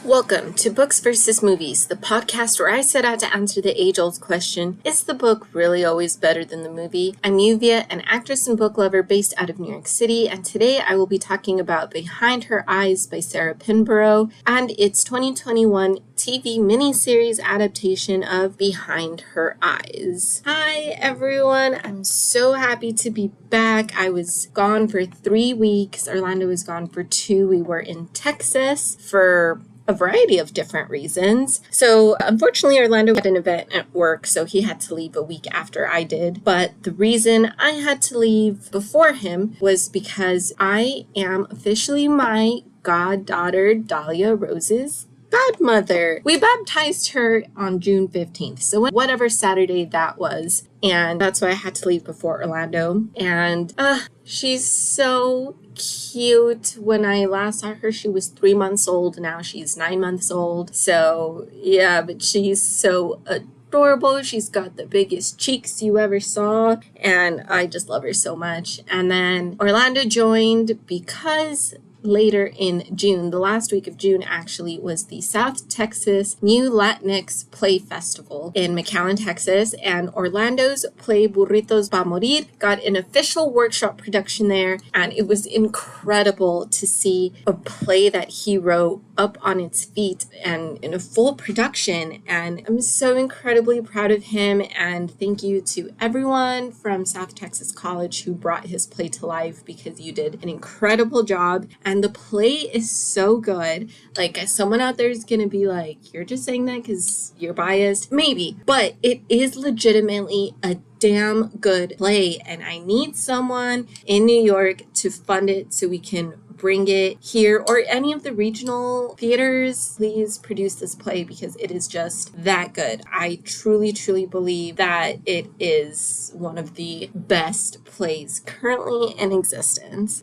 Welcome to Books vs. Movies, the podcast where I set out to answer the age-old question, is the book really always better than the movie? I'm Lluvia, an actress and book lover based out of New York City, and today I will be talking about Behind Her Eyes by Sarah Pinborough and its 2021 TV miniseries adaptation of Behind Her Eyes. Hi everyone, I'm so happy to be back. I was gone for 3 weeks. Orlando was gone for 2. We were in Texas for a variety of different reasons. So unfortunately, Orlando had an event at work, so he had to leave a week after I did. But the reason I had to leave before him was because I am officially my goddaughter, Dahlia Rose's godmother. We baptized her on June 15th, so whatever Saturday that was. And that's why I had to leave before Orlando. And she's so cute. When I last saw her, she was 3 months old. Now she's 9 months old. So yeah, but she's so adorable. She's got the biggest cheeks you ever saw, and I just love her so much. And then Orlando joined because later in June, the last week of June actually, was the South Texas New Latinx Play Festival in McAllen, Texas, and Orlando's play Burritos Pa Morir got an official workshop production there, and it was incredible to see a play that he wrote up on its feet and in a full production, and I'm so incredibly proud of him, and thank you to everyone from South Texas College who brought his play to life, because you did an incredible job. And the play is so good. Like, someone out there is going to be like, you're just saying that because you're biased. Maybe. But it is legitimately a damn good play. And I need someone in New York to fund it so we can bring it here, or any of the regional theaters. Please produce this play because it is just that good. I truly believe that it is one of the best plays currently in existence.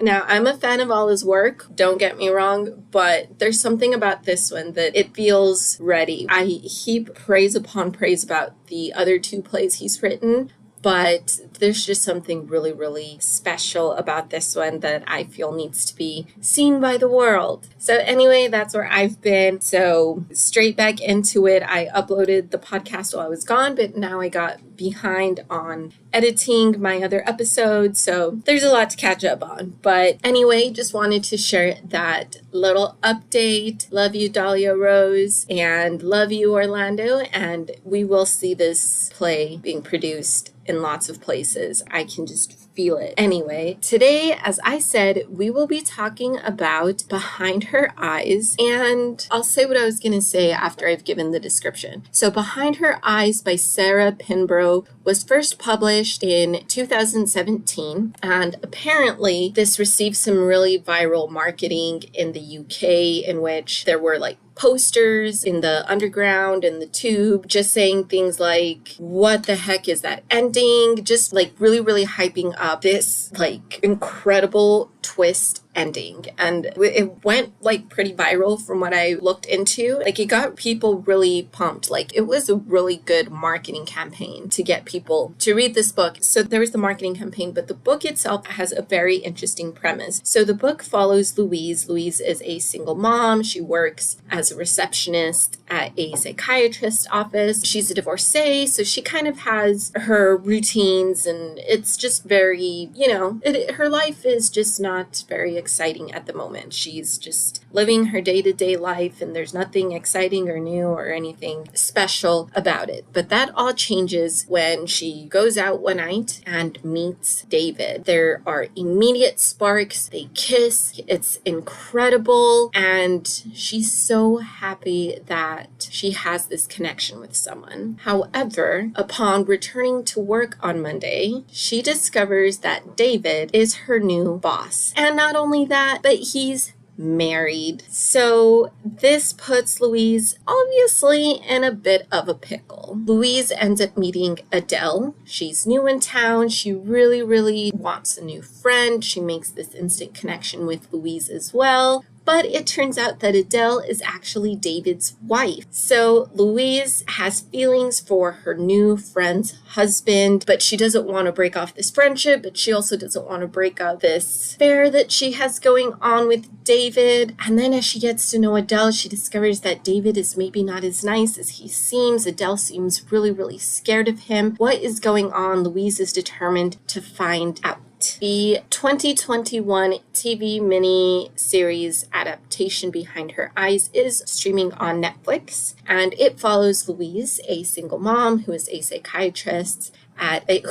Now, I'm a fan of all his work, don't get me wrong, but there's something about this one that it feels ready. I heap praise upon praise about the other 2 plays he's written, but there's just something really special about this one that I feel needs to be seen by the world. So anyway, that's where I've been. So straight back into it. I uploaded the podcast while I was gone, but now I got behind on editing my other episodes. So there's a lot to catch up on. But anyway, just wanted to share that little update. Love you, Dahlia Rose, and love you, Orlando. And we will see this play being produced in lots of places. I can just feel it. Anyway, today, as I said, we will be talking about Behind Her Eyes, and I'll say what I was going to say after I've given the description. So Behind Her Eyes by Sarah Pinborough was first published in 2017, and apparently this received some really viral marketing in the UK, in which there were like posters in the underground and the tube just saying things like, what the heck is that ending? Just like really hyping up this like incredible twist ending. And it went like pretty viral from what I looked into. Like, it got people really pumped. Like, it was a really good marketing campaign to get people to read this book. So there was the marketing campaign, but the book itself has a very interesting premise. So the book follows Louise. Louise is a single mom. She works as a receptionist at a psychiatrist's office. She's a divorcee, so she kind of has her routines, and it's just very, her life is just not very exciting at the moment. She's just living her day-to-day life, and there's nothing exciting or new or anything special about it. But that all changes when she goes out one night and meets David. There are immediate sparks. They kiss. It's incredible. And she's so happy that she has this connection with someone. However, upon returning to work on Monday, she discovers that David is her new boss. And not only that, but he's married. So this puts Louise obviously in a bit of a pickle. Louise ends up meeting Adele. She's new in town. She really wants a new friend. She makes this instant connection with Louise as well. but it turns out that Adele is actually David's wife. So Louise has feelings for her new friend's husband, but she doesn't want to break off this friendship, but she also doesn't want to break up this affair that she has going on with David. And then as she gets to know Adele, she discovers that David is maybe not as nice as he seems. Adele seems really, really scared of him. What is going on? Louise is determined to find out. The 2021 TV mini-series adaptation Behind Her Eyes is streaming on Netflix, and it follows Louise, a single mom who is a psychiatrist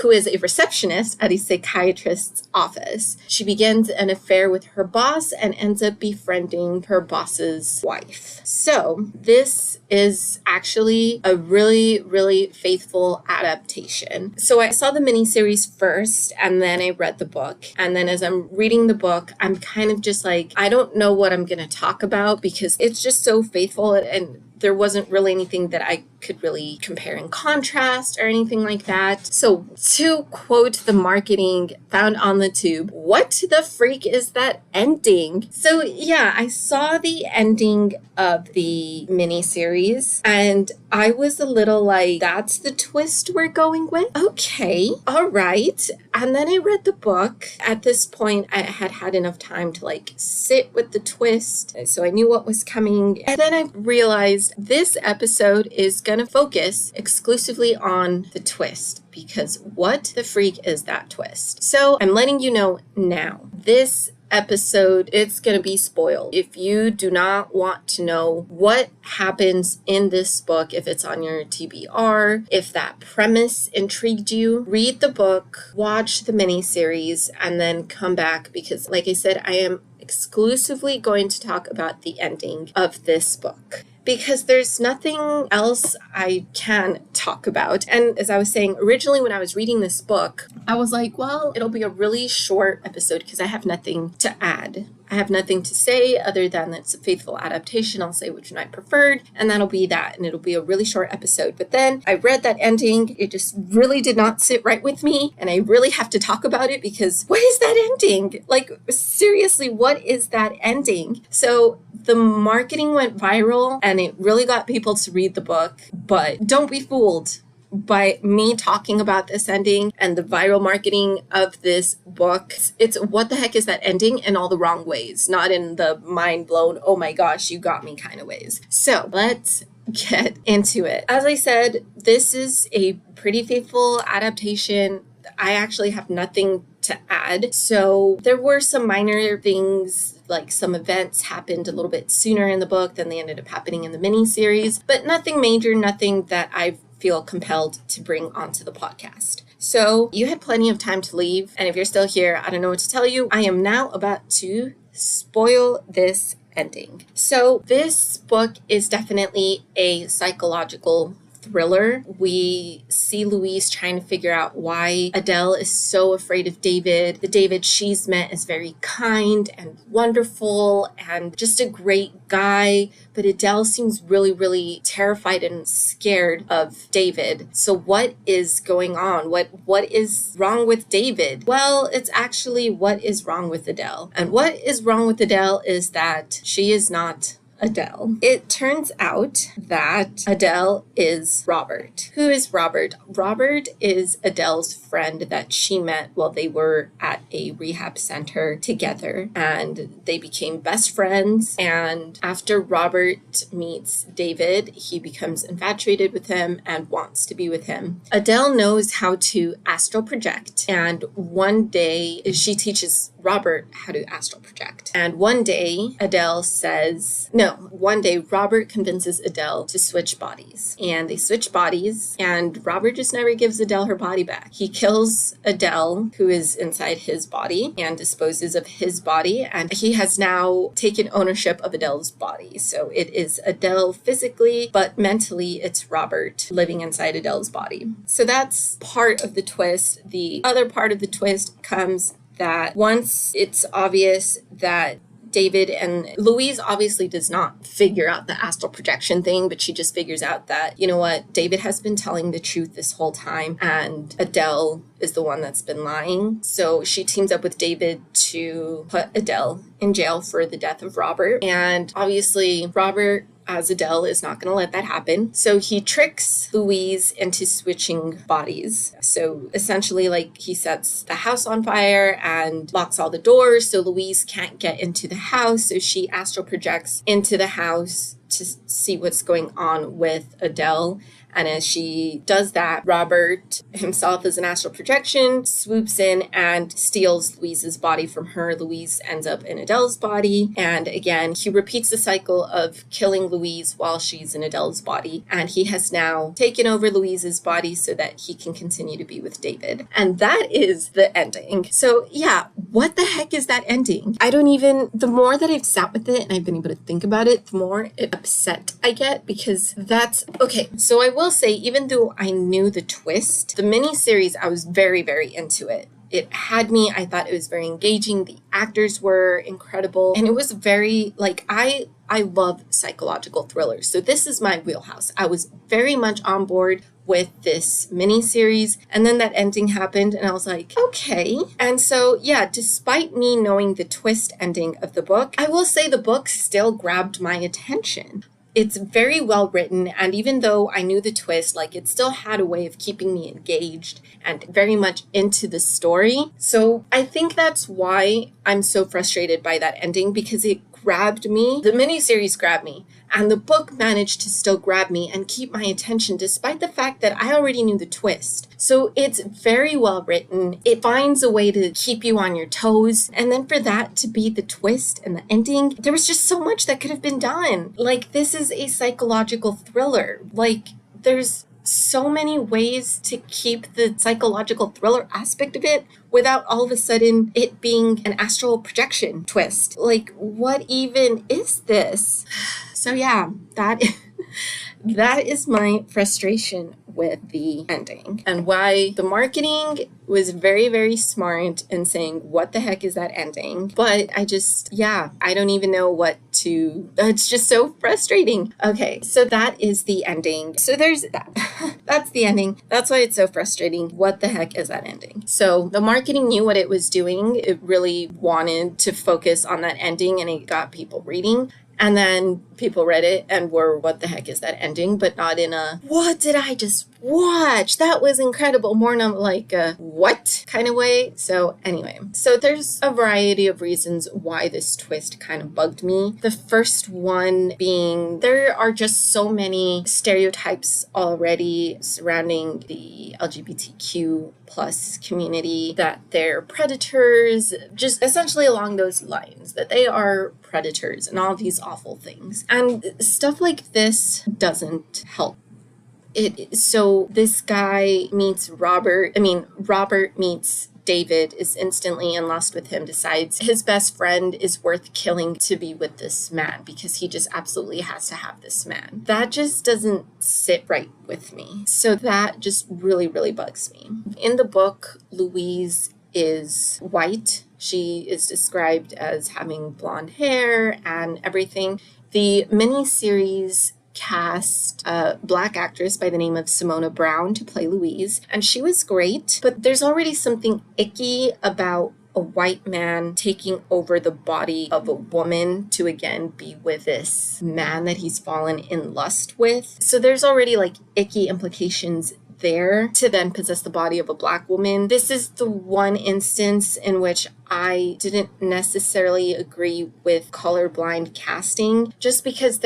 who is a receptionist at a psychiatrist's office. She begins an affair with her boss and ends up befriending her boss's wife. So this is actually a really, really faithful adaptation. So I saw the miniseries first, and then I read the book. And then as I'm reading the book, I'm kind of just like, I don't know what I'm going to talk about because it's just so faithful, and there wasn't really anything that I could really compare and contrast or anything like that. So to quote the marketing found on the tube, what the freak is that ending? So yeah, I saw the ending of the miniseries and I was a little like, that's the twist we're going with? Okay, all right. And then I read the book. At this point, I had had enough time to like sit with the twist, so I knew what was coming. And then I realized this episode is going to focus exclusively on the twist, because what the freak is that twist? So I'm letting you know now, this episode, it's going to be spoiled. If you do not want to know what happens in this book, if it's on your TBR, if that premise intrigued you, read the book, watch the miniseries, and then come back, because like I said, I am exclusively going to talk about the ending of this book, because there's nothing else I can talk about. And as I was saying, originally when I was reading this book, I was like, well, it'll be a really short episode because I have nothing to add. I have nothing to say other than it's a faithful adaptation. I'll say which one I preferred, and that'll be that. And it'll be a really short episode. But then I read that ending. It just really did not sit right with me. And I really have to talk about it because what is that ending? Like, seriously, what is that ending? So the marketing went viral and it really got people to read the book. But don't be fooled by me talking about this ending and the viral marketing of this book. It's what the heck is that ending in all the wrong ways, not in the mind blown, oh my gosh, you got me kind of ways. So let's get into it. As I said, this is a pretty faithful adaptation. I actually have nothing to add. So there were some minor things, like some events happened a little bit sooner in the book than they ended up happening in the miniseries, but nothing major, nothing that I feel compelled to bring onto the podcast. So you had plenty of time to leave. And if you're still here, I don't know what to tell you. I am now about to spoil this ending. So this book is definitely a psychological thriller. We see Louise trying to figure out why Adele is so afraid of David. The David she's met is very kind and wonderful and just a great guy, but Adele seems really, really terrified and scared of David. So what is going on? What is wrong with David? Well, it's actually what is wrong with Adele. And what is wrong with Adele is that she is not Adele. It turns out that Adele is Robert. Who is Robert? Robert is Adele's friend that she met while they were at a rehab center together, and they became best friends. And after Robert meets David, he becomes infatuated with him and wants to be with him. Adele knows how to astral project, and one day she teaches Robert how to astral project. And one day Robert convinces Adele to switch bodies. And they switch bodies, and Robert just never gives Adele her body back. He kills Adele, who is inside his body, and disposes of his body. And he has now taken ownership of Adele's body. So it is Adele physically, but mentally it's Robert living inside Adele's body. So that's part of the twist. The other part of the twist comes that once it's obvious that David and Louise obviously does not figure out the astral projection thing, but she just figures out that, you know what, David has been telling the truth this whole time and Adele is the one that's been lying. So she teams up with David to put Adele in jail for the death of Robert. And obviously Robert, as Adele, is not going to let that happen. So he tricks Louise into switching bodies. So essentially, like, he sets the house on fire and locks all the doors so Louise can't get into the house. So she astral projects into the house to see what's going on with Adele. And as she does that, Robert himself, as an astral projection, swoops in and steals Louise's body from her. Louise ends up in Adele's body. And again, he repeats the cycle of killing Louise while she's in Adele's body. And he has now taken over Louise's body so that he can continue to be with David. And that is the ending. So yeah, what the heck is that ending? The more that I've sat with it and I've been able to think about it, the more upset I get, because that's, okay, so I will say, even though I knew the twist, the miniseries, I was very, very into it. It had me. I thought it was very engaging. The actors were incredible. And it was very, like, I love psychological thrillers. So this is my wheelhouse. I was very much on board with this miniseries. And then that ending happened and I was like, okay. And so, yeah, despite me knowing the twist ending of the book, I will say the book still grabbed my attention. It's very well written, and even though I knew the twist, like, it still had a way of keeping me engaged and very much into the story. So I think that's why I'm so frustrated by that ending, because it grabbed me. The miniseries grabbed me, and the book managed to still grab me and keep my attention despite the fact that I already knew the twist. So it's very well written. It finds a way to keep you on your toes. And then for that to be the twist and the ending, there was just so much that could have been done. Like, this is a psychological thriller. Like, there's so many ways to keep the psychological thriller aspect of it without all of a sudden it being an astral projection twist. Like, what even is this? So yeah, that is my frustration with the ending, and why the marketing was very, very smart in saying, what the heck is that ending? But I don't even know what to, it's just so frustrating. Okay, so that is the ending. So there's that. That's the ending. That's why it's so frustrating. What the heck is that ending? So the marketing knew what it was doing. It really wanted to focus on that ending, and it got people reading. And then people read it and were, what the heck is that ending? But not in a, what did I just watch? That was incredible. More in a, like, a what kind of way. So anyway, so there's a variety of reasons why this twist kind of bugged me. The first one being, there are just so many stereotypes already surrounding the LGBTQ plus community, that they're predators, just essentially along those lines, that they are predators and all these awful things. And stuff like this doesn't help. So this guy meets Robert meets David, is instantly in lust with him, decides his best friend is worth killing to be with this man because he just absolutely has to have this man. That just doesn't sit right with me. So that just really, really bugs me. In the book, Louise is white. She is described as having blonde hair and everything. The miniseries cast a Black actress by the name of Simona Brown to play Louise, and she was great, but there's already something icky about a white man taking over the body of a woman to again be with this man that he's fallen in lust with. So there's already like icky implications there to then possess the body of a Black woman. This is the one instance in which I didn't necessarily agree with colorblind casting, just because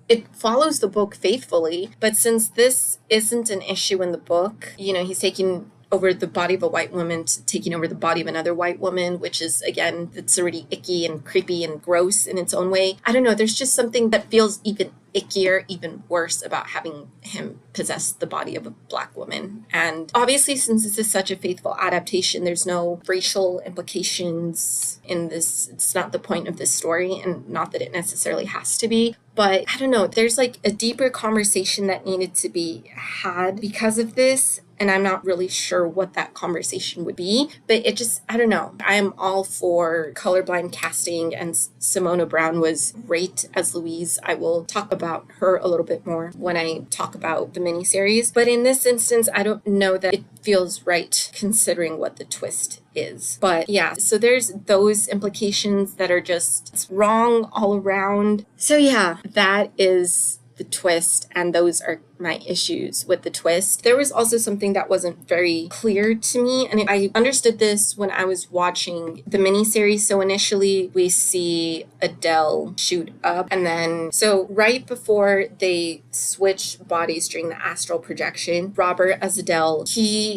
it follows the book faithfully. But since this isn't an issue in the book, he's taking over the body of a white woman to taking over the body of another white woman, which is, again, it's already icky and creepy and gross in its own way. I don't know, there's just something that feels even ickier, even worse about having him possess the body of a Black woman. And obviously, since this is such a faithful adaptation, there's no racial implications in this. It's not the point of this story, and not that it necessarily has to be. But I don't know, there's like a deeper conversation that needed to be had because of this. and I'm not really sure what that conversation would be, but it just, I don't know. I am all for colorblind casting, and Simona Brown was great as Louise. I will talk about her a little bit more when I talk about the miniseries, but in this instance, I don't know that it feels right considering what the twist is. But yeah, so there's those implications that are just wrong all around. So yeah, that is the twist, and those are my issues with the twist. There was also something that wasn't very clear to me, and I understood this when I was watching the miniseries. So initially we see Adele shoot up, and then so right before they switch bodies during the astral projection, Robert as Adele,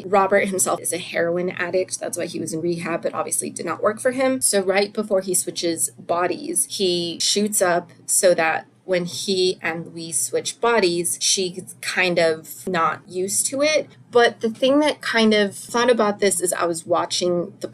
Robert himself is a heroin addict. That's why he was in rehab, but obviously did not work for him. So right before he switches bodies, he shoots up so that when he and Louise switch bodies, she's kind of not used to it. But the thing that kind of thought about this as I was watching the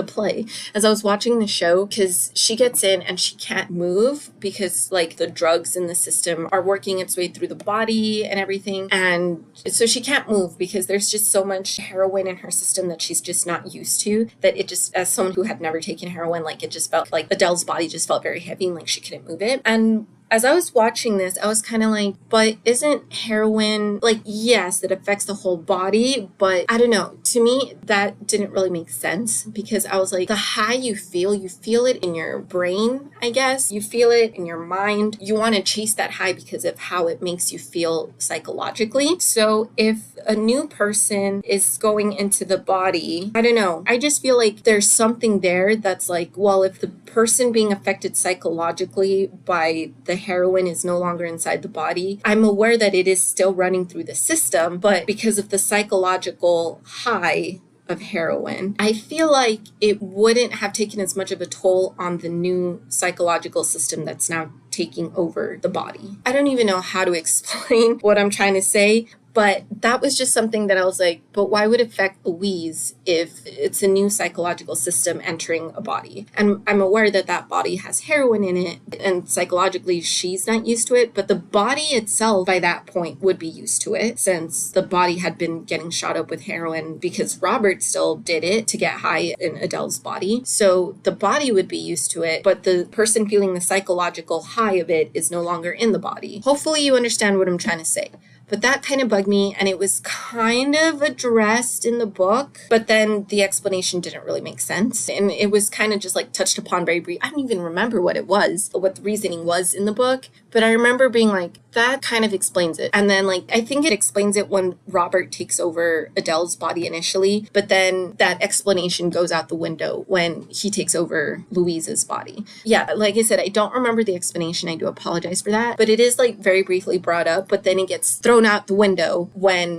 play, as I was watching the show, because she gets in and she can't move because like the drugs in the system are working its way through the body and everything. And so she can't move because there's just so much heroin in her system that she's just not used to, that it just, as someone who had never taken heroin, like it just felt like Adele's body just felt very heavy and like she couldn't move it. And as I was watching this, I was kind of like, but isn't heroin, like, yes, it affects the whole body, but I don't know. To me, that didn't really make sense because I was like, the high you feel it in your brain, I guess. You feel it in your mind. You want to chase that high because of how it makes you feel psychologically. So if a new person is going into the body, I don't know. I just feel like there's something there that's like, well, if the person being affected psychologically by the heroin is no longer inside the body, I'm aware that it is still running through the system, but because of the psychological high of heroin, I feel like it wouldn't have taken as much of a toll on the new psychological system that's now taking over the body. I don't even know how to explain what I'm trying to say, but that was just something that I was like, but why would it affect Louise if it's a new psychological system entering a body? And I'm aware that that body has heroin in it, and psychologically she's not used to it, but the body itself by that point would be used to it since the body had been getting shot up with heroin because Robert still did it to get high in Adele's body. So the body would be used to it, but the person feeling the psychological high of it is no longer in the body. Hopefully you understand what I'm trying to say. But that kind of bugged me, and it was kind of addressed in the book, but then the explanation didn't really make sense. And it was kind of just like touched upon very brief. I don't even remember what it was, what the reasoning was in the book, but I remember being like, that kind of explains it. And then like, I think it explains it when Robert takes over Adele's body initially, but then that explanation goes out the window when he takes over Louise's body. Yeah, like I said, I don't remember the explanation. I do apologize for that, but it is like very briefly brought up, but then it gets thrown out the window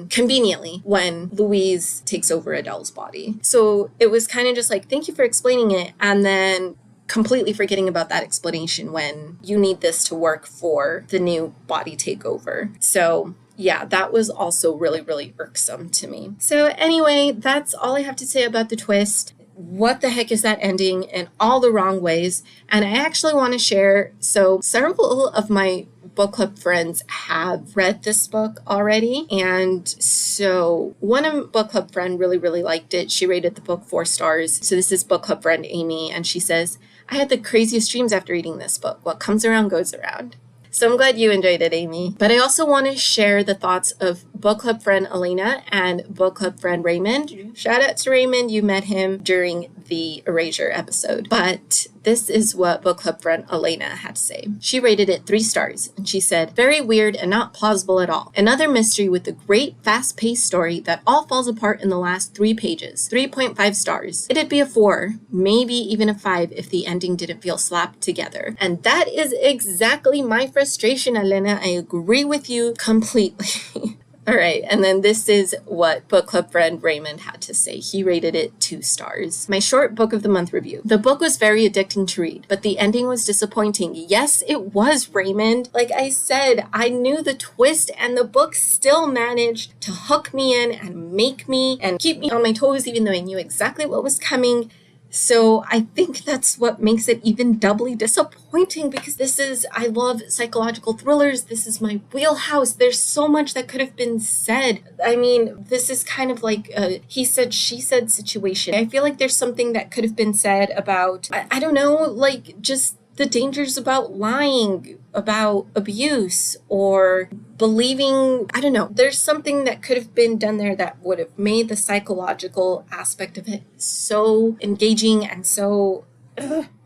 conveniently when Louise takes over Adele's body. So it was kind of just like, thank you for explaining it. And then completely forgetting about that explanation when you need this to work for the new body takeover. So yeah, that was also really, really irksome to me. So anyway, that's all I have to say about the twist. What the heck is that ending in all the wrong ways? And I actually want to share, so several of my book club friends have read this book already. And so one book club friend really, really liked it. She rated the book 4 stars. So this is book club friend Amy. And she says, I had the craziest dreams after reading this book. What comes around goes around. So I'm glad you enjoyed it, Amy. But I also want to share the thoughts of book club friend Elena and book club friend Raymond. Shout out to Raymond. You met him during the Erasure episode. But this is what book club friend Elena had to say. She rated it 3 stars. And she said, very weird and not plausible at all. Another mystery with a great fast-paced story that all falls apart in the last 3 pages. 3.5 stars. It'd be a 4, maybe even a 5 if the ending didn't feel slapped together. And that is exactly my frustration, Elena. I agree with you completely. All right, and then this is what book club friend Raymond had to say. He rated it 2 stars. My short book of the month review. The book was very addicting to read, but the ending was disappointing. Yes, it was, Raymond. Like I said, I knew the twist, and the book still managed to hook me in and make me and keep me on my toes, even though I knew exactly what was coming. So I think that's what makes it even doubly disappointing, because I love psychological thrillers. This is my wheelhouse. There's so much that could have been said. I mean, this is kind of like a he said, she said situation. I feel like there's something that could have been said about, I don't know, like just the dangers about lying, about abuse, or believing, I don't know. There's something that could have been done there that would have made the psychological aspect of it so engaging and so...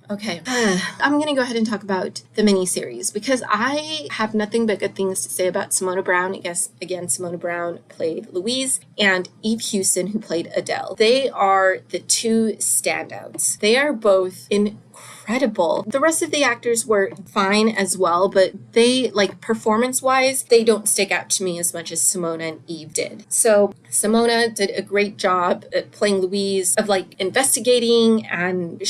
Okay, I'm going to go ahead and talk about the miniseries, because I have nothing but good things to say about Simona Brown. I guess, again, Simona Brown played Louise, and Eve Hewson, who played Adele. They are the two standouts. They are both incredible. The rest of the actors were fine as well, but they, like, performance-wise, they don't stick out to me as much as Simona and Eve did. So Simona did a great job at playing Louise, of like investigating and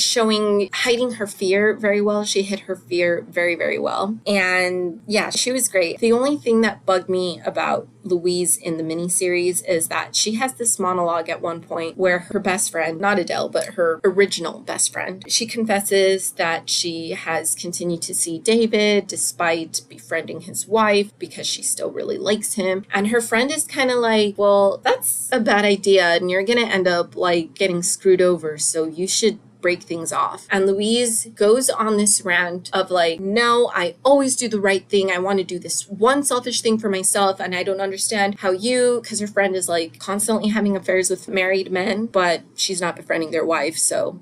hiding her fear very well. She hid her fear very, very well. And yeah, she was great. The only thing that bugged me about Louise in the miniseries is that she has this monologue at one point where her best friend, not Adele, but her original best friend, she confesses that she has continued to see David despite befriending his wife because she still really likes him. And her friend is kind of like, well, that's a bad idea and you're going to end up like getting screwed over. So you should break things off. And Louise goes on this rant of like, no, I always do the right thing. I want to do this one selfish thing for myself. And I don't understand how because her friend is like constantly having affairs with married men, but she's not befriending their wife. So,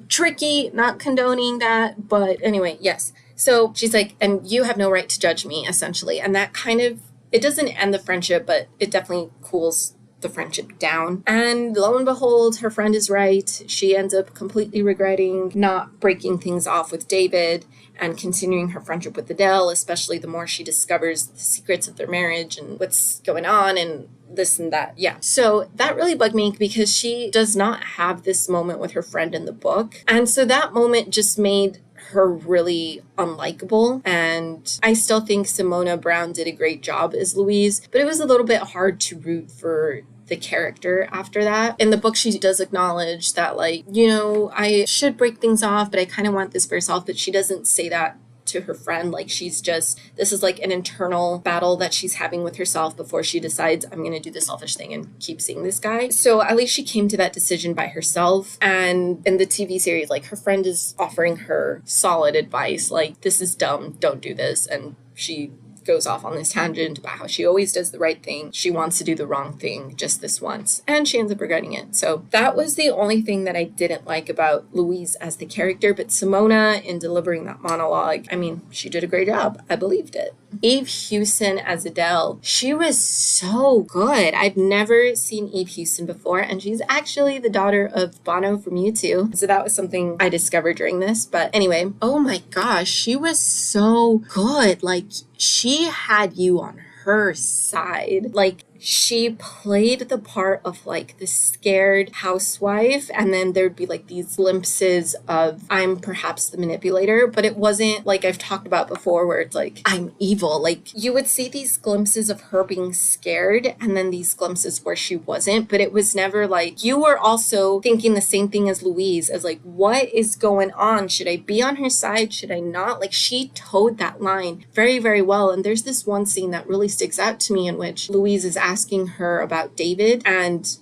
tricky, not condoning that. But anyway, yes. So she's like, and you have no right to judge me, essentially. And that kind of, it doesn't end the friendship, but it definitely cools the friendship down. And lo and behold, her friend is right. She ends up completely regretting not breaking things off with David and continuing her friendship with Adele, especially the more she discovers the secrets of their marriage and what's going on and this and that. Yeah. So that really bugged me because she does not have this moment with her friend in the book. And so that moment just made her really unlikable. And I still think Simona Brown did a great job as Louise, but it was a little bit hard to root for the character after that. In the book, she does acknowledge that, like, I should break things off, but I kind of want this for herself, but she doesn't say that to her friend. Like, this is like an internal battle that she's having with herself before she decides, I'm going to do the selfish thing and keep seeing this guy. So at least she came to that decision by herself. And in the TV series, like, her friend is offering her solid advice, like, this is dumb, don't do this. And she goes off on this tangent about how she always does the right thing. She wants to do the wrong thing just this once, and she ends up regretting it. So that was the only thing that I didn't like about Louise as the character. But Simona, in delivering that monologue, I mean, she did a great job. I believed it. Eve Hewson as Adele, she was so good. I've never seen Eve Hewson before, and she's actually the daughter of Bono from U2. So that was something I discovered during this. But anyway, oh my gosh, she was so good. Like, she had you on her side. Like, she played the part of like the scared housewife, and then there'd be like these glimpses of I'm perhaps the manipulator, but it wasn't like I've talked about before where it's like I'm evil. Like, you would see these glimpses of her being scared and then these glimpses where she wasn't, but it was never like you were also thinking the same thing as Louise, as like, what is going on? Should I be on her side? Should I not? Like, she towed that line very, very well. And there's this one scene that really sticks out to me in which Louise is asking her about David, and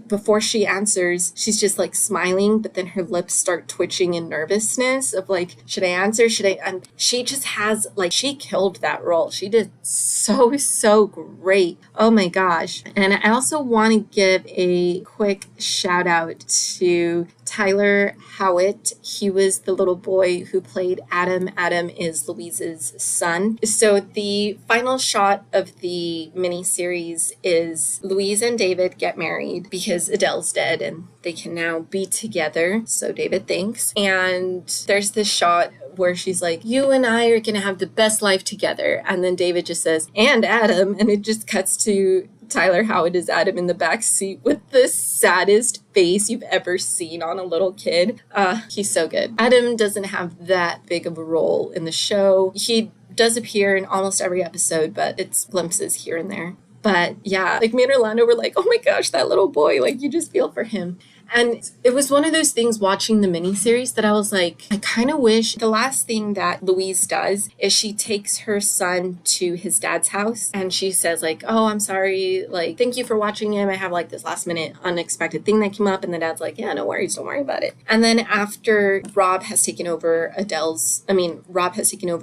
before she answers, she's just like smiling, but then her lips start twitching in nervousness of like, should I answer? And she just has like, she killed that role. She did so great. Oh my gosh. And I also want to give a quick shout out to Tyler Howitt. He was the little boy who played Adam. Adam is Louise's son. So the final shot of the miniseries is Louise and David get married because Adele's dead and they can now be together. So David thinks. And there's this shot where she's like, you and I are going to have the best life together. And then David just says, and Adam. And it just cuts to Tyler Howitt as Adam in the back seat with the saddest face you've ever seen on a little kid. He's so good. Adam doesn't have that big of a role in the show. He does appear in almost every episode, but it's glimpses here and there. But yeah, like, me and Orlando were like, oh my gosh, that little boy, like, you just feel for him. And it was one of those things watching the miniseries that I was like, I kind of wish the last thing that Louise does is she takes her son to his dad's house and she says like, oh, I'm sorry. Like, thank you for watching him. I have like this last minute unexpected thing that came up. And the dad's like, yeah, no worries. Don't worry about it. And then after Rob has taken over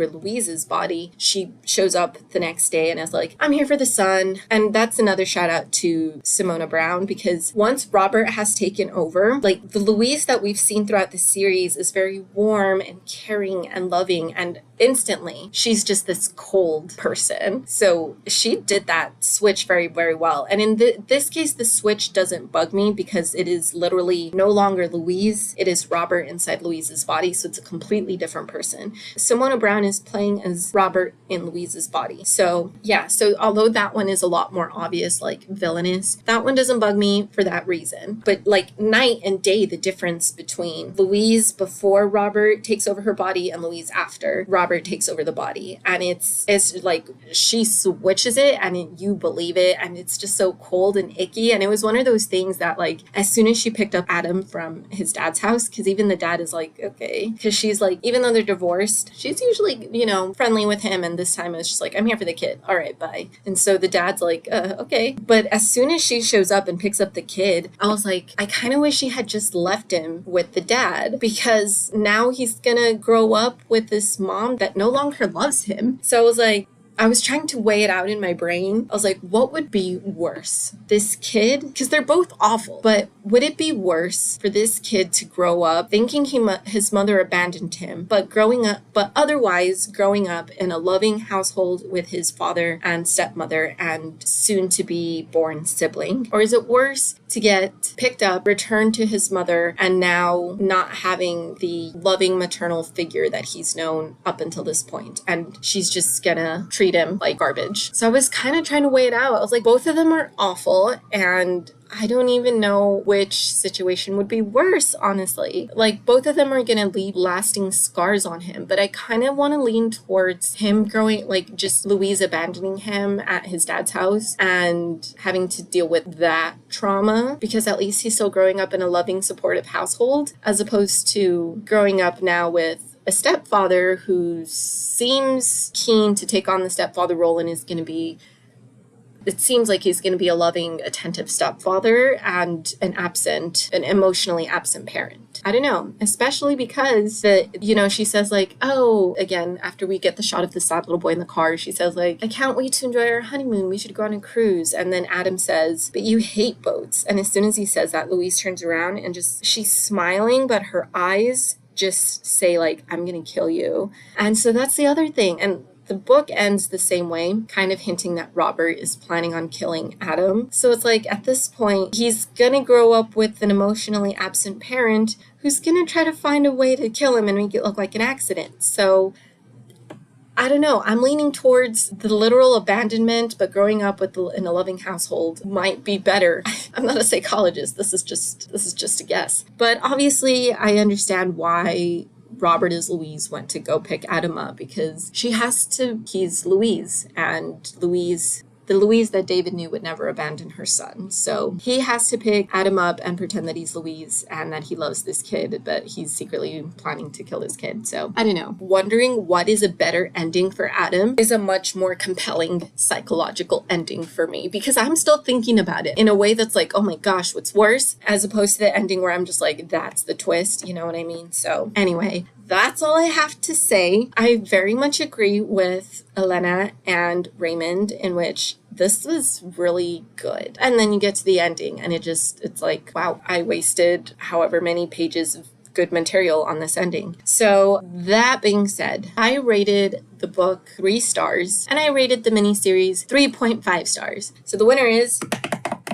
Louise's body, she shows up the next day and is like, I'm here for the son. And that's another shout out to Simona Brown, because once Robert has taken over, like the Louise that we've seen throughout the series is very warm and caring and loving, and instantly she's just this cold person. So she did that switch very, very well. And in this case, the switch doesn't bug me because it is literally no longer Louise. It is Robert inside Louise's body. So it's a completely different person. Simona Brown is playing as Robert in Louise's body. So yeah, so although that one is a lot more obvious, like villainous, that one doesn't bug me for that reason. But like night and day, the difference between Louise before Robert takes over her body and Louise after Robert takes over the body. And it's like she switches it and you believe it. And it's just so cold and icky. And it was one of those things that like, as soon as she picked up Adam from his dad's house, because even the dad is like, okay, because she's like, even though they're divorced, she's usually, friendly with him. And this time it's just like, I'm here for the kid. All right, bye. And so the dad's like, okay. But as soon as she shows up and picks up the kid, I was like, I kind of wish she had just left him with the dad, because now he's gonna grow up with this mom that no longer loves him. So I was like, I was trying to weigh it out in my brain. I was like, what would be worse? This kid? Because they're both awful. But would it be worse for this kid to grow up thinking his mother abandoned him, but otherwise growing up in a loving household with his father and stepmother and soon to be born sibling? Or is it worse to get picked up, returned to his mother, and now not having the loving maternal figure that he's known up until this point? And she's just gonna treat him like garbage. So I was kind of trying to weigh it out. I was like, both of them are awful, and I don't even know which situation would be worse, honestly. Like, both of them are gonna leave lasting scars on him, but I kind of want to lean towards him growing, like, just Louise abandoning him at his dad's house and having to deal with that trauma, because at least he's still growing up in a loving, supportive household, as opposed to growing up now with a stepfather who seems keen to take on the stepfather role and it seems like he's going to be a loving, attentive stepfather and an emotionally absent parent. I don't know, especially because she says like, oh, again, after we get the shot of the sad little boy in the car, she says like, I can't wait to enjoy our honeymoon. We should go on a cruise. And then Adam says, but you hate boats. And as soon as he says that, Louise turns around and she's smiling, but her eyes just say like, I'm gonna kill you. And so that's the other thing. And the book ends the same way, kind of hinting that Robert is planning on killing Adam. So it's like, at this point, he's gonna grow up with an emotionally absent parent who's gonna try to find a way to kill him and make it look like an accident. So I don't know. I'm leaning towards the literal abandonment, but growing up in a loving household might be better. I'm not a psychologist. This is just a guess. But obviously, I understand why Robert as Louise went to go pick Adam up, because he's Louise, and the Louise that David knew would never abandon her son. So he has to pick Adam up and pretend that he's Louise and that he loves this kid, but he's secretly planning to kill this kid. So I don't know. Wondering what is a better ending for Adam is a much more compelling psychological ending for me, because I'm still thinking about it in a way that's like, oh my gosh, what's worse? As opposed to the ending where I'm just like, that's the twist. You know what I mean? So anyway, that's all I have to say. I very much agree with Elena and Raymond in which this was really good. And then you get to the ending and it's like, wow, I wasted however many pages of good material on this ending. So that being said, I rated the book 3 stars and I rated the miniseries 3.5 stars. So the winner is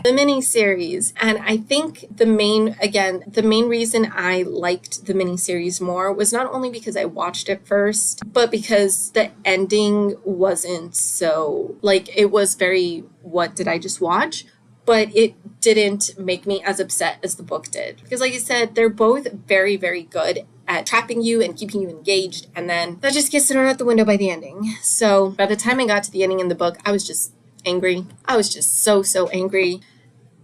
the miniseries. And I think the main reason I liked the miniseries more was not only because I watched it first, but because the ending wasn't so, like, it was very, what did I just watch? But it didn't make me as upset as the book did. Because like I said, they're both very, very good at trapping you and keeping you engaged. And then that just gets thrown out the window by the ending. So by the time I got to the ending in the book, I was just angry. I was just so angry.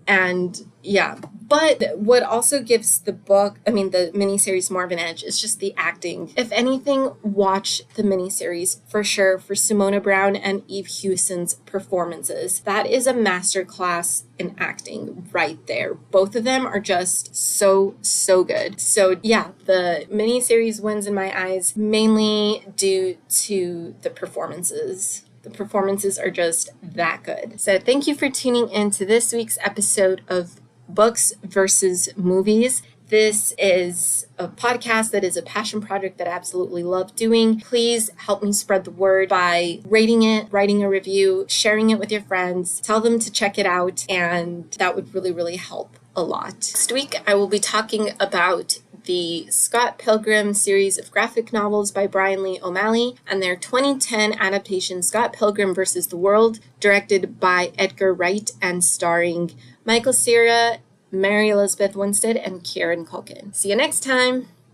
And yeah, but what also gives the miniseries more of an edge is just the acting. If anything, watch the miniseries for sure for Simona Brown and Eve Hewson's performances. That is a masterclass in acting right there. Both of them are just so good. So yeah, the miniseries wins in my eyes, mainly due to the performances. The performances are just that good. So thank you for tuning in to this week's episode of Books versus Movies. This is a podcast that is a passion project that I absolutely love doing. Please help me spread the word by rating it, writing a review, sharing it with your friends, tell them to check it out, and that would really help a lot. Next week, I will be talking about the Scott Pilgrim series of graphic novels by Brian Lee O'Malley and their 2010 adaptation Scott Pilgrim vs. the World, directed by Edgar Wright and starring Michael Cera, Mary Elizabeth Winstead, and Kieran Culkin. See you next time!